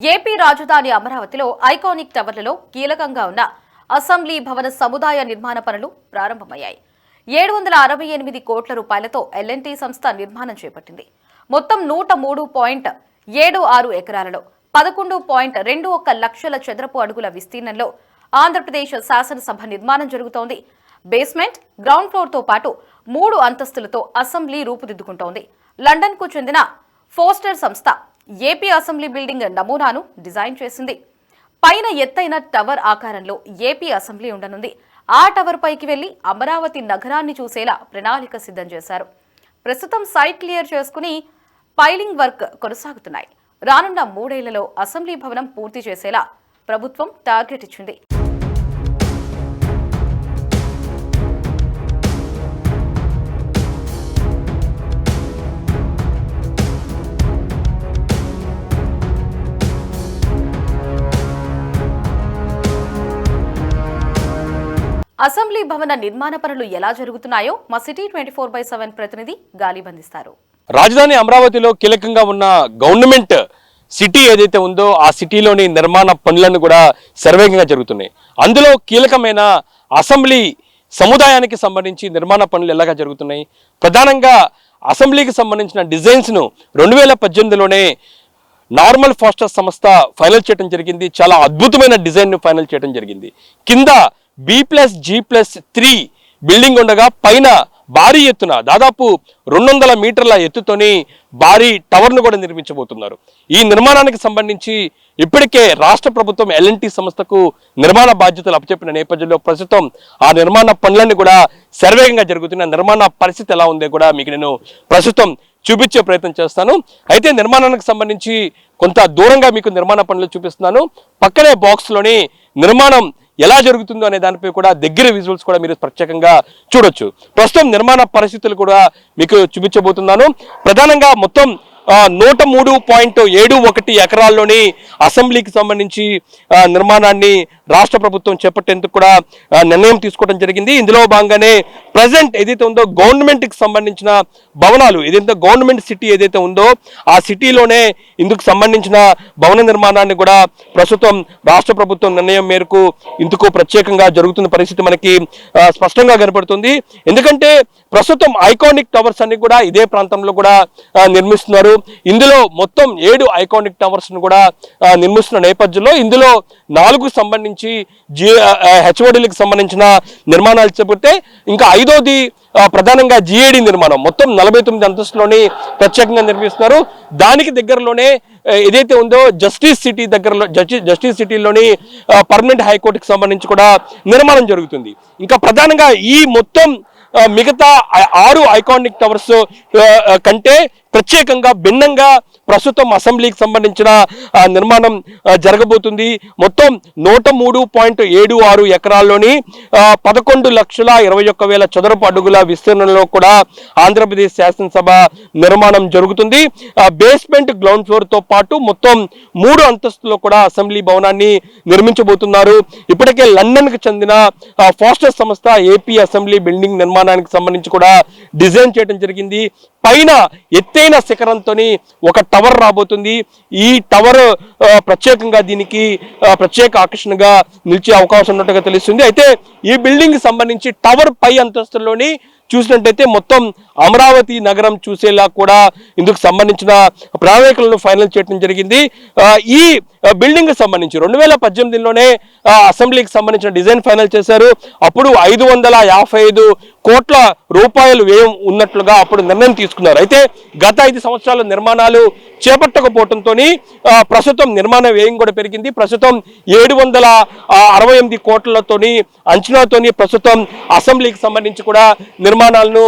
AP రాజధాని అమరావతిలో iconic టవర్లలో కీలకంగా ఉన్న అసెంబ్లీ భవన సముదాయ నిర్మాణ పనులు ప్రారంభమయ్యాయి. 768 కోట్ల రూపాయలతో ఎల్ఎన్టీ సంస్థ నిర్మాణం చేపట్టింది. మొత్తం 103.76 ఎకరాలలో 11.21 లక్షల చదరపు అడుగుల విస్తీర్ణంలో ఆంధ్రప్రదేశ్ శాసనసభ నిర్మాణం జరుగుతోంది. బేస్మెంట్, గ్రౌండ్ ఫ్లోర్ తో పాటు 3 అంతస్తులతో అసెంబ్లీ రూపుదిద్దుకుంటోంది. లండన్ కు చెందిన ఫోస్టర్ సంస్థ ఏపీ అసెంబ్లీ బిల్డింగ్ నమూనాను డిజైన్ చేసింది. పైన ఎత్తైన టవర్ ఆకారంలో ఏపీ అసెంబ్లీ ఉండనుంది. ఆ టవర్ పైకి వెళ్లి అమరావతి నగరాన్ని చూసేలా ప్రణాళిక సిద్ధం చేశారు. ప్రస్తుతం సైట్ క్లియర్ చేసుకుని పైలింగ్ వర్క్ కొనసాగుతున్నాయి. రానున్న 3 ఏళ్లలో అసెంబ్లీ భవనం పూర్తి చేసేలా ప్రభుత్వం టార్గెట్ ఇచ్చింది. అసెంబ్లీ భవన నిర్మాణ పనులు ఎలా జరుగుతున్నాయో మా సిటీ 24/7 ప్రతినిధి గాలి బంధిస్తారు. రాజధాని అమరావతిలో కీలకంగా ఉన్న గవర్నమెంట్ సిటీ ఏదైతే ఉందో ఆ సిటీలోని నిర్మాణ పనులను కూడా శరవేగంగా జరుగుతున్నాయి. అందులో కీలకమైన అసెంబ్లీ సముదాయానికి సంబంధించి నిర్మాణ పనులు ఎలాగా జరుగుతున్నాయి. ప్రధానంగా అసెంబ్లీకి సంబంధించిన డిజైన్స్ను 2018లోనే నార్మల్ ఫాస్టర్ సంస్థ ఫైనల్ చేయడం జరిగింది. చాలా అద్భుతమైన డిజైన్ను ఫైనల్ చేయడం జరిగింది. కింద B+G+3 బిల్డింగ్ ఉండగా పైన భారీ ఎత్తున దాదాపు 200 మీటర్ల ఎత్తుతోని భారీ టవర్ను కూడా నిర్మించబోతున్నారు. ఈ నిర్మాణానికి సంబంధించి ఇప్పటికే రాష్ట్ర ప్రభుత్వం ఎల్ఎన్టీ సంస్థకు నిర్మాణ బాధ్యతలు అప్పచెప్పిన నేపథ్యంలో ప్రస్తుతం ఆ నిర్మాణ పనులన్నీ కూడా శరవేగంగా జరుగుతున్న నిర్మాణ పరిస్థితి ఎలా ఉందో కూడా మీకు నేను ప్రస్తుతం చూపించే ప్రయత్నం చేస్తాను. అయితే నిర్మాణానికి సంబంధించి కొంత దూరంగా మీకు నిర్మాణ పనులు చూపిస్తున్నాను. పక్కనే బాక్స్లోని నిర్మాణం ఎలా జరుగుతుందో అనే దానిపై కూడా దగ్గర విజువల్స్ కూడా మీరు ప్రత్యేకంగా చూడొచ్చు. ప్రస్తుతం నిర్మాణ పరిస్థితులు కూడా మీకు చూపించబోతున్నాను. ప్రధానంగా మొత్తం 103.71 ఎకరాల్లోని అసెంబ్లీకి సంబంధించి నిర్మాణాన్ని రాష్ట్ర ప్రభుత్వం చేపట్టేందుకు కూడా నిర్ణయం తీసుకోవడం జరిగింది. ఇందులో భాగంగానే ప్రజెంట్ ఏదైతే ఉందో గవర్నమెంట్కి సంబంధించిన భవనాలు ఏదైతే గవర్నమెంట్ సిటీ ఏదైతే ఉందో ఆ సిటీలోనే ఇందుకు సంబంధించిన భవన నిర్మాణాన్ని కూడా ప్రస్తుతం రాష్ట్ర ప్రభుత్వం నిర్ణయం మేరకు ఇందుకు ప్రత్యేకంగా జరుగుతున్న పరిస్థితి మనకి స్పష్టంగా కనపడుతుంది. ఎందుకంటే ప్రస్తుతం ఐకానిక్ టవర్స్ అన్ని కూడా ఇదే ప్రాంతంలో కూడా నిర్మిస్తున్నారు. ఇందులో మొత్తం 7 ఐకానిక్ టవర్స్ ను కూడా నిర్మిస్తున్న నేపథ్యంలో ఇందులో 4కు సంబంధించి హెచ్ఓడీలకు సంబంధించిన నిర్మాణాలు చేపడితే ఇంకా 5వది ప్రధానంగా జిఏడి నిర్మాణం మొత్తం 49 అంతస్తులోని ప్రత్యేకంగా నిర్మిస్తున్నారు. దానికి దగ్గరలోనే ఏదైతే ఉందో జస్టిస్ సిటీలోని పర్మనెంట్ హైకోర్టుకి సంబంధించి కూడా నిర్మాణం జరుగుతుంది. ఇంకా ప్రధానంగా ఈ మొత్తం మిగతా 6 ఐకానిక్ టవర్స్ కంటే ప్రత్యేకంగా భిన్నంగా ప్రస్తుతం అసెంబ్లీకి సంబంధించిన నిర్మాణం జరగబోతుంది. మొత్తం 103.76 ఎకరాల్లోని 11,21,000 చదరపు అడుగుల విస్తీర్ణంలో కూడా ఆంధ్రప్రదేశ్ శాసనసభ నిర్మాణం జరుగుతుంది. బేస్మెంట్, గ్రౌండ్ ఫ్లోర్ తో పాటు మొత్తం 3 అంతస్తుల్లో కూడా అసెంబ్లీ భవనాన్ని నిర్మించబోతున్నారు. ఇప్పటికే లండన్కి చెందిన ఫోస్టర్ సంస్థ ఏపీ అసెంబ్లీ బిల్డింగ్ నిర్మాణానికి సంబంధించి కూడా డిజైన్ చేయడం జరిగింది. పైన ఎత్తైన శిఖరంతో ఒక టవర్ రాబోతుంది. ఈ టవర్ ప్రత్యేకంగా దీనికి ప్రత్యేక ఆకర్షణగా నిలిచే అవకాశం ఉన్నట్టుగా తెలుస్తుంది. అయితే ఈ బిల్డింగ్ సంబంధించి టవర్ పై అంతస్తుల్లోని చూసినట్టయితే మొత్తం అమరావతి నగరం చూసేలా కూడా ఇందుకు సంబంధించిన ప్రణాళికలను ఫైనల్ చేయడం జరిగింది. ఈ బిల్డింగ్ సంబంధించి 2018లోనే అసెంబ్లీకి సంబంధించిన డిజైన్ ఫైనల్ చేశారు. అప్పుడు 555 కోట్ల రూపాయలు వ్యయం ఉన్నట్లుగా అప్పుడు నిర్ణయం తీసుకున్నారు. అయితే గత 5 సంవత్సరాల నిర్మాణాలు చేపట్టకపోవడంతో ప్రస్తుతం నిర్మాణ వ్యయం కూడా పెరిగింది. ప్రస్తుతం 768 కోట్లతోని అంచనాతోని ప్రస్తుతం అసెంబ్లీకి సంబంధించి కూడా నిర్మాణాలను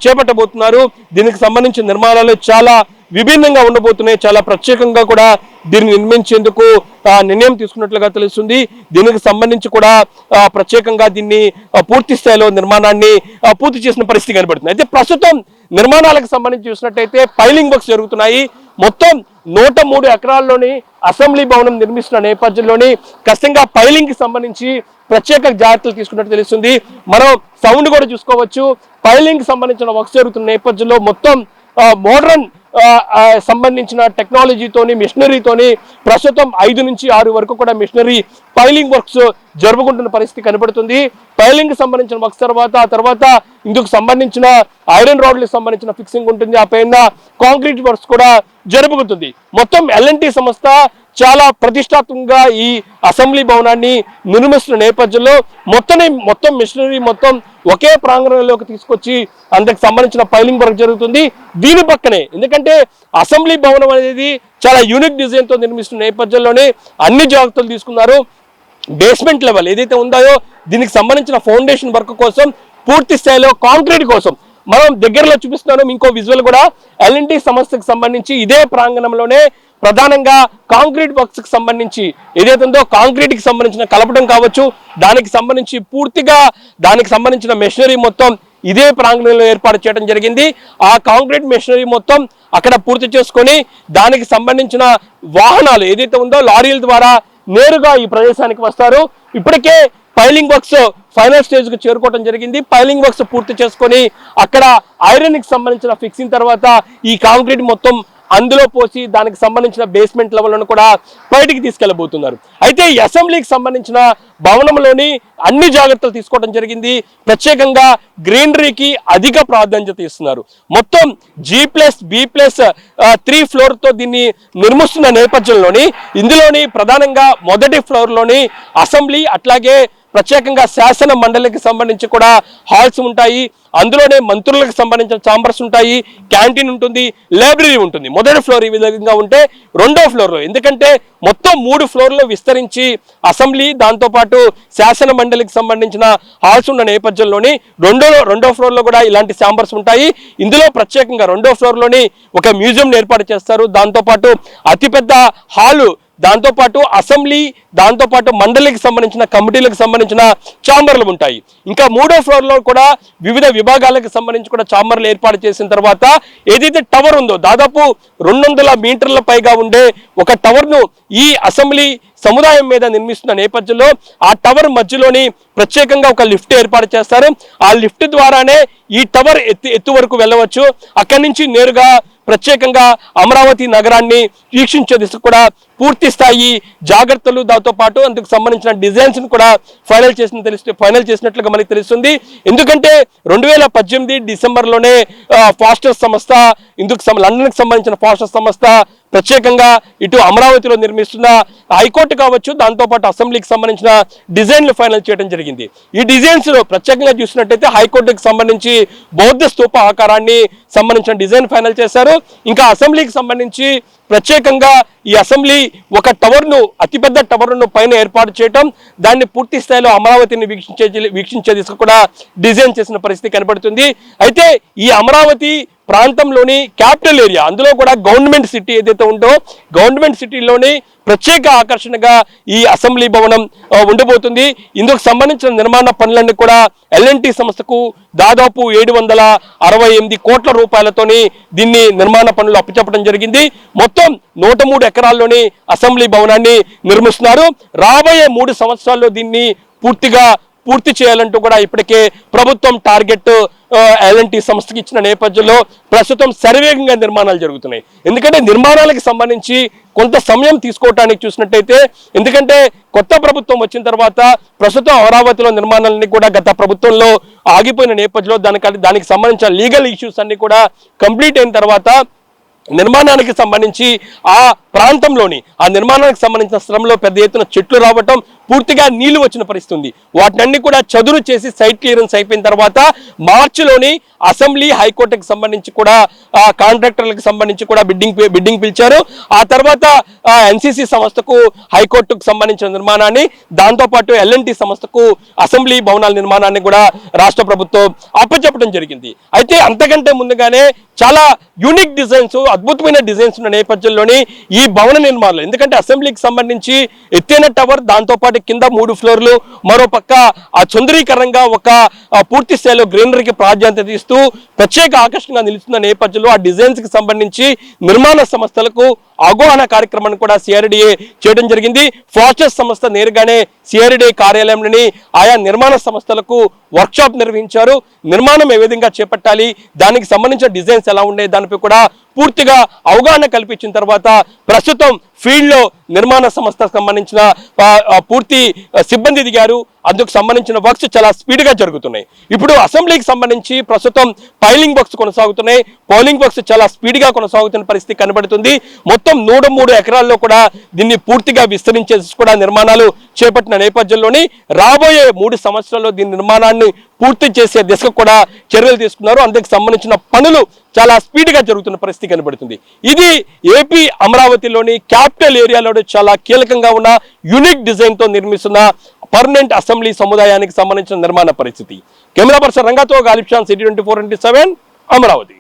చేపట్టబోతున్నారు. దీనికి సంబంధించిన నిర్మాణాలు చాలా విభిన్నంగా ఉండబోతున్నాయి. చాలా ప్రత్యేకంగా కూడా దీన్ని నిర్మించేందుకు నిర్ణయం తీసుకున్నట్లుగా తెలుస్తుంది. దీనికి సంబంధించి కూడా ప్రత్యేకంగా దీన్ని పూర్తి స్థాయిలో నిర్మాణాన్ని పూర్తి చేసిన పరిస్థితి కనబడుతుంది. అయితే ప్రస్తుతం నిర్మాణాలకు సంబంధించి చూసినట్టయితే పైలింగ్ వర్క్స్ జరుగుతున్నాయి. మొత్తం 103 ఎకరాల్లోని అసెంబ్లీ భవనం నిర్మిస్తున్న నేపథ్యంలోని ఖచ్చితంగా పైలింగ్ కి సంబంధించి ప్రత్యేక జాగ్రత్తలు తీసుకున్నట్టు తెలుస్తుంది. మనం సౌండ్ కూడా చూసుకోవచ్చు. పైలింగ్ కి సంబంధించిన వర్క్స్ జరుగుతున్న నేపథ్యంలో మొత్తం మోడర్న్ సంబంధించిన టెక్నాలజీతోని మిషనరీతోని ప్రస్తుతం 5 నుంచి 6 వరకు కూడా మిషనరీ పైలింగ్ వర్క్స్ జరుపుకుంటున్న పరిస్థితి కనబడుతుంది. పైలింగ్ సంబంధించిన వర్క్స్ తర్వాత ఇందుకు సంబంధించిన ఐరన్ రాడ్లకు సంబంధించిన ఫిక్సింగ్ ఉంటుంది. ఆ పైన కాంక్రీట్ వర్క్స్ కూడా జరుపుకుంటుంది. మొత్తం L&T సంస్థ చాలా ప్రతిష్టాత్మకంగా ఈ అసెంబ్లీ భవనాన్ని నిర్మిస్తున్న నేపథ్యంలో మొత్తం మిషనరీ మొత్తం ఒకే ప్రాంగణంలోకి తీసుకొచ్చి అందుకు సంబంధించిన పైలింగ్ వర్క్ జరుగుతుంది. దీని పక్కనే ఎందుకంటే అసెంబ్లీ భవనం అనేది చాలా యూనిక్ డిజైన్ తో నిర్మిస్తున్న నేపథ్యంలోనే అన్ని జాగ్రత్తలు తీసుకున్నారు. బేస్మెంట్ లెవెల్ ఏదైతే ఉందో దీనికి సంబంధించిన ఫౌండేషన్ వర్క్ కోసం పూర్తి స్థాయిలో కాంక్రీట్ కోసం మనం దగ్గరలో చూపిస్తున్నాం. ఇంకో విజువల్ కూడా L&T సంస్థకు సంబంధించి ఇదే ప్రాంగణంలోనే ప్రధానంగా కాంక్రీట్ వర్క్స్ కి సంబంధించి ఏదైతే ఉందో కాంక్రీట్ కి సంబంధించిన కలపడం కావచ్చు, దానికి సంబంధించి పూర్తిగా దానికి సంబంధించిన మెషినరీ మొత్తం ఇదే ప్రాంగణంలో ఏర్పాటు చేయడం జరిగింది. ఆ కాంక్రీట్ మెషినరీ మొత్తం అక్కడ పూర్తి చేసుకొని దానికి సంబంధించిన వాహనాలు ఏదైతే ఉందో లారీల ద్వారా నేరుగా ఈ ప్రదేశానికి వస్తారు. ఇప్పటికే పైలింగ్ వర్క్స్ ఫైనల్ స్టేజ్ కు చేరుకోవడం జరిగింది. పైలింగ్ వర్క్స్ పూర్తి చేసుకొని అక్కడ ఐరన్ కి సంబంధించిన ఫిక్సింగ్ తర్వాత ఈ కాంక్రీట్ మొత్తం అందులో పోసి దానికి సంబంధించిన బేస్మెంట్ లెవెల్ను కూడా బయటికి తీసుకెళ్లబోతున్నారు. అయితే ఈ అసెంబ్లీకి సంబంధించిన భవనంలోని అన్ని జాగ్రత్తలు తీసుకోవడం జరిగింది. ప్రత్యేకంగా గ్రీనరీకి అధిక ప్రాధాన్యత ఇస్తున్నారు. మొత్తం G+B+3 ఫ్లోర్ తో దీన్ని నిర్మిస్తున్న నేపథ్యంలోని ఇందులోని ప్రధానంగా మొదటి ఫ్లోర్ లోని అసెంబ్లీ అట్లాగే ప్రత్యేకంగా శాసన మండలికి సంబంధించి కూడా హాల్స్ ఉంటాయి. అందులోనే మంత్రులకు సంబంధించిన ఛాంబర్స్ ఉంటాయి, క్యాంటీన్ ఉంటుంది, లైబ్రరీ ఉంటుంది. మొదటి ఫ్లోర్ ఈ విధంగా ఉంటే రెండో ఫ్లోర్లో ఎందుకంటే మొత్తం 3 ఫ్లోర్లు విస్తరించి అసెంబ్లీ దాంతోపాటు శాసన మండలికి సంబంధించిన హాల్స్ ఉన్న నేపథ్యంలోని రెండో ఫ్లోర్లో కూడా ఇలాంటి ఛాంబర్స్ ఉంటాయి. ఇందులో ప్రత్యేకంగా రెండో ఫ్లోర్లోని ఒక మ్యూజియం ఏర్పాటు చేస్తారు. దాంతోపాటు అతిపెద్ద హాలు, దాంతోపాటు అసెంబ్లీ, దాంతోపాటు మండలికి సంబంధించిన కమిటీలకు సంబంధించిన ఛాంబర్లు ఉంటాయి. ఇంకా 3వ ఫ్లోర్లో కూడా వివిధ విభాగాలకు సంబంధించి కూడా ఛాంబర్లు ఏర్పాటు చేసిన తర్వాత ఏదైతే టవర్ ఉందో దాదాపు 200 మీటర్ల పైగా ఉండే ఒక టవర్ను ఈ అసెంబ్లీ సముదాయం మీద నిర్మిస్తున్న నేపథ్యంలో ఆ టవర్ మధ్యలోని ప్రత్యేకంగా ఒక లిఫ్ట్ ఏర్పాటు చేస్తారు. ఆ లిఫ్ట్ ద్వారానే ఈ టవర్ ఎత్తు వరకు వెళ్ళవచ్చు. అక్కడి నుంచి నేరుగా ప్రత్యేకంగా అమరావతి నగరాన్ని వీక్షించే దిశకు కూడా పూర్తి స్థాయి జాగ్రత్తలు, దాంతో పాటు అందుకు సంబంధించిన డిజైన్స్ కూడా ఫైనల్ చేసినట్లుగా మనకి తెలుస్తుంది. ఎందుకంటే 2018 డిసెంబర్లోనే ఫాస్టర్స్ సంస్థ లండన్కి సంబంధించిన ఫాస్టర్స్ సంస్థ ప్రత్యేకంగా ఇటు అమరావతిలో నిర్మిస్తున్న హైకోర్టు కావచ్చు, దాంతోపాటు అసెంబ్లీకి సంబంధించిన డిజైన్లు ఫైనల్ చేయడం జరిగింది. ఈ డిజైన్స్ ప్రత్యేకంగా చూసినట్టయితే హైకోర్టుకి సంబంధించి బౌద్ధ స్తూప ఆకారాన్ని సంబంధించిన డిజైన్ ఫైనల్ చేశారు. ఇంకా అసెంబ్లీకి సంబంధించి ప్రత్యేకంగా ఈ అసెంబ్లీ ఒక టవర్ను, అతిపెద్ద టవర్ను పైన ఏర్పాటు చేయటం, దాన్ని పూర్తి స్థాయిలో అమరావతిని వీక్షించే దిశగా కూడా డిజైన్ చేసిన పరిస్థితి కనబడుతుంది. అయితే ఈ అమరావతి ప్రాంతంలోని క్యాపిటల్ ఏరియా, అందులో కూడా గవర్నమెంట్ సిటీ ఏదైతే ఉందో గవర్నమెంట్ సిటీలోని ప్రత్యేక ఆకర్షణగా ఈ అసెంబ్లీ భవనం ఉండబోతుంది. ఇందుకు సంబంధించిన నిర్మాణ పనులన్నీ కూడా L&T సంస్థకు దాదాపు 768 కోట్ల రూపాయలతోని దీన్ని నిర్మాణ పనులు అప్పచెప్పడం జరిగింది. మొత్తం 103 ఎకరాల్లోని అసెంబ్లీ భవనాన్ని నిర్మిస్తున్నారు. రాబోయే 3 సంవత్సరాల్లో దీన్ని పూర్తి చేయాలంటూ కూడా ఇప్పటికే ప్రభుత్వం టార్గెట్ L&T సంస్థకి ఇచ్చిన నేపథ్యంలో ప్రస్తుతం శరవేగంగా నిర్మాణాలు జరుగుతున్నాయి. ఎందుకంటే నిర్మాణాలకు సంబంధించి కొంత సమయం తీసుకోవటానికి చూసినట్టయితే, ఎందుకంటే కొత్త ప్రభుత్వం వచ్చిన తర్వాత ప్రస్తుతం అమరావతిలో నిర్మాణాలన్నీ కూడా గత ప్రభుత్వంలో ఆగిపోయిన నేపథ్యంలో దానికి సంబంధించిన లీగల్ ఇష్యూస్ అన్ని కూడా కంప్లీట్ అయిన తర్వాత నిర్మాణానికి సంబంధించి ఆ ప్రాంతంలోని ఆ నిర్మాణానికి సంబంధించిన స్థలంలో పెద్ద ఎత్తున చెట్లు రావటం, పూర్తిగా నీళ్లు వచ్చిన పరిస్థితి ఉంది. వాటిని కూడా చదును చేసి సైట్ క్లియరెన్స్ అయిపోయిన తర్వాత మార్చిలోని అసెంబ్లీ హైకోర్టుకి సంబంధించి కూడా కాంట్రాక్టర్లకు సంబంధించి కూడా బిడ్డింగ్ పిలిచారు. ఆ తర్వాత NCC సంస్థకు హైకోర్టుకు సంబంధించిన నిర్మాణాన్ని, దాంతోపాటు L&T సంస్థకు అసెంబ్లీ భవనాల నిర్మాణాన్ని కూడా రాష్ట్ర ప్రభుత్వం అప్పచెప్పడం జరిగింది. అయితే అంతకంటే ముందుగానే చాలా యూనిక్ డిజైన్స్, అద్భుతమైన డిజైన్స్ ఉన్న నేపథ్యంలోని ఈ భవన నిర్మాణాలు, ఎందుకంటే అసెంబ్లీకి సంబంధించి ఎత్తైన టవర్, దాంతోపాటు కింద 3 ఫ్లోర్లు, మరో పక్క ఆ సుందరీకరణంగా ఒక పూర్తి స్థాయిలో గ్రీనరీకి ప్రాధాన్యత ఇస్తూ ప్రత్యేక ఆకర్షణగా నిలుస్తున్న నేపథ్యంలో ఆ డిజైన్స్ కి సంబంధించి నిర్మాణ సంస్థలకు అవగాహన కార్యక్రమాన్ని కూడా CRDA చేయడం జరిగింది. ఫాస్టర్స్ సంస్థ నేరుగానే CRDA కార్యాలయంలోని ఆయా నిర్మాణ సంస్థలకు వర్క్షాప్ నిర్వహించారు. నిర్మాణం ఏ విధంగా చేపట్టాలి, దానికి సంబంధించిన డిజైన్స్ ఎలా ఉండే దానిపై కూడా పూర్తిగా అవగాహన కల్పించిన తర్వాత ప్రస్తుతం ఫీల్డ్లో నిర్మాణ సంస్థకు సంబంధించిన పూర్తి సిబ్బంది దిగారు. అందుకు సంబంధించిన వర్క్స్ చాలా స్పీడ్గా జరుగుతున్నాయి. ఇప్పుడు అసెంబ్లీకి సంబంధించి ప్రస్తుతం పైలింగ్ వర్క్స్ కొనసాగుతున్నాయి. పోలింగ్ వర్క్స్ చాలా స్పీడ్గా కొనసాగుతున్న పరిస్థితి కనబడుతుంది. మొత్తం 103 ఎకరాల్లో కూడా దీన్ని పూర్తిగా విస్తరించేసి కూడా నిర్మాణాలు చేపట్టిన నేపథ్యంలోని రాబోయే 3 సంవత్సరాల్లో దీని నిర్మాణాన్ని పూర్తి చేసే దిశకు కూడా చర్యలు తీసుకున్నారు. అందుకు సంబంధించిన పనులు చాలా స్పీడ్గా జరుగుతున్న పరిస్థితి కనబడుతుంది. ఇది ఏపీ అమరావతిలోని క్యాపిటల్ ఏరియాలో చాలా కీలకంగా ఉన్న యూనిక్ డిజైన్తో నిర్మిస్తున్న పర్మనెంట్ అసెంబ్లీ సముదాయానికి సంబంధించిన నిర్మాణ పరిస్థితి. కెమెరా పర్సన్ రంగతో గాలిబ్ షాన్, సిటీ 24/7 అమరావతి.